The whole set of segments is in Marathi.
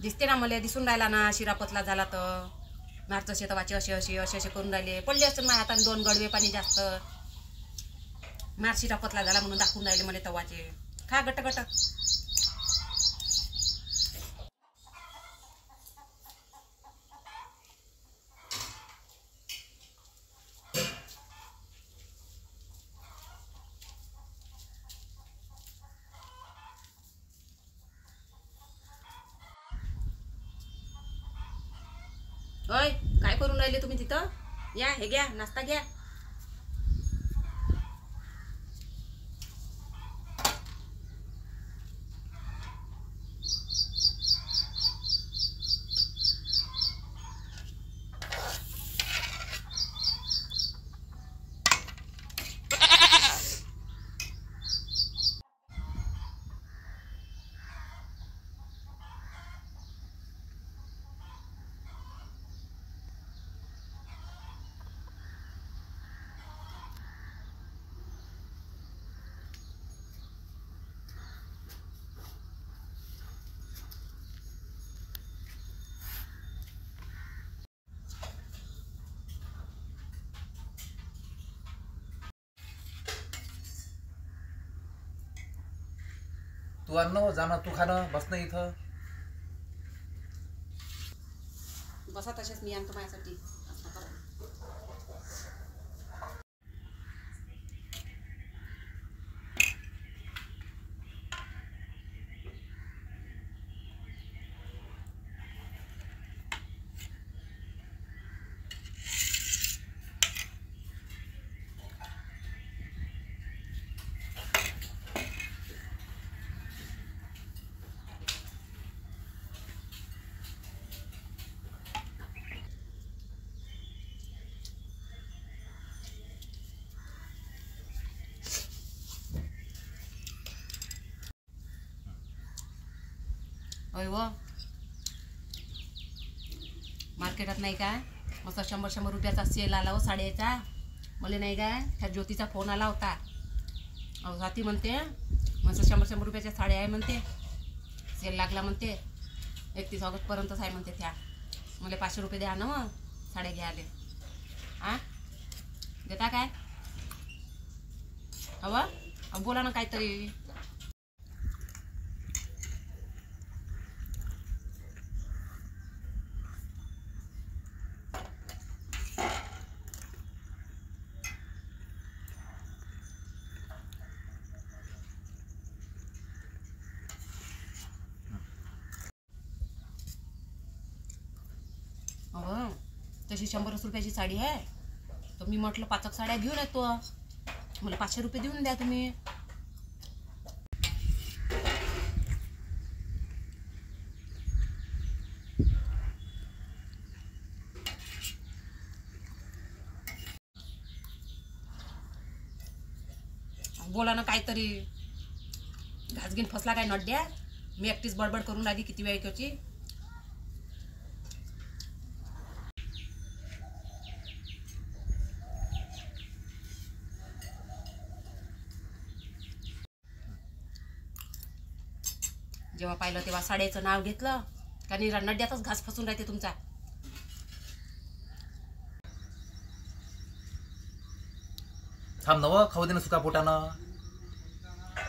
दिसते ना मला, दिसून राहिला ना शिरापतला झाला तर. मारचं शेतवाचे असे असे असे असे करून राहिले. पडले असते माझ्या हाताने 2 गडवे पाणी जास्त. मार शिरापतला झाला म्हणून दाखवून राहिले मला तवाचे. खा गट गट. ओय, काय करून राहिले तुम्ही तिथं? या, हे घ्या, नाश्ता घ्या. तू अन्न जाणं, तू खाणं, बसणं इथं. बसा तसेच, मी आणतो माझ्यासाठी नाश्ता करा. होय व, मार्केटात नाही काय मस्त 100 रुपयाचा सेल आला हो साड्याचा. मला नाही काय त्या ज्योतीचा फोन आला होता. अहो साथी म्हणते मस्त 100 रुपयाच्या साड्या आहे म्हणते, सेल लागला म्हणते, 31 ऑगस्टपर्यंतच आहे म्हणते. त्या मला 500 रुपये द्या ना मग साड्या घ्यायला. हां, देता काय? हवं बोला ना काहीतरी. अहो तशी 100 रुपयाची साडी आहे तर मी म्हटलं 5 साड्या घेऊन येतो, मला 500 रुपये देऊन द्या तुम्ही. बोला ना काहीतरी. घासगीन फसला काय नड्या? मी एकटीच बडबड करून राहिली किती वेळ ऐकायची. जेव्हा पाहिलं तेव्हा साड्याचं नाव घेतलं का नाही, नड्यातच घास फसून राहते तुमचा. थांब नव, खाऊ दे ना सुका पोटानं.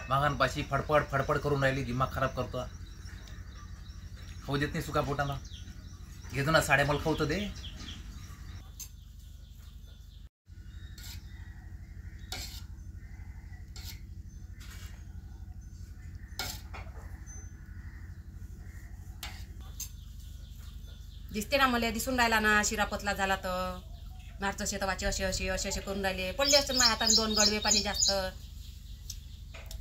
मागांपाशी फडफड फडफड करून राहिली, दिमाग खराब करतो. खाऊ देत नाही सुका पोटानं. घेतो ना साड्या, मला खाऊ तर दे. दिसते ना मला, दिसून राहिला ना शिरापतला झाला तर. मारचं शेतवाचे असे असे असे असे करून राहिले. पडले असते माझ्या हाताने 2 गडवे पाणी जास्त.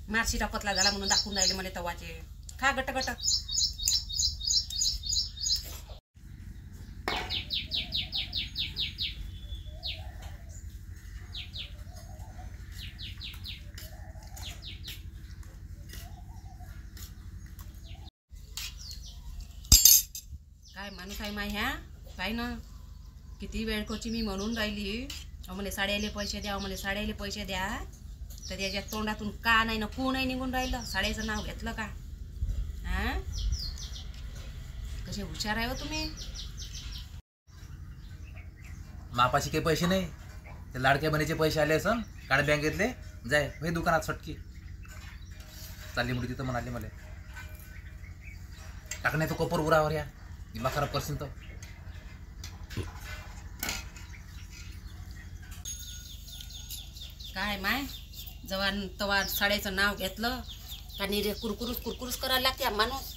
मार शिरापतला झाला म्हणून दाखवून राहिले मला तवाचे. खा गट गट. काय माणूस आहे माय ह्या, काय ना किती वेळ कोची मी म्हणून राहिली मला साड्याले पैसे द्या, मला साड्याले पैसे द्या. तर याच्या तोंडातून का नाही ना कू नाही निघून राहिलं. साड्याचं नाव घेतलं का? हां, कशी कसे हुशार आहे हो तुम्ही. मापाशी काही पैसे नाही, ते लाडक्या बहिणीचे पैसे आले असं काढ बँकेतले, जाय हे दुकानात सटकी चालली मुली तिथं म्हणाली मला टाकणे तो कोपर उरावर या दिमाग खराब करशील तर. काय माय जवान तवा साड्याचं नाव घेतलं आणि रे कुरकुरूस कुरकुरूस करायला लागते माणूस.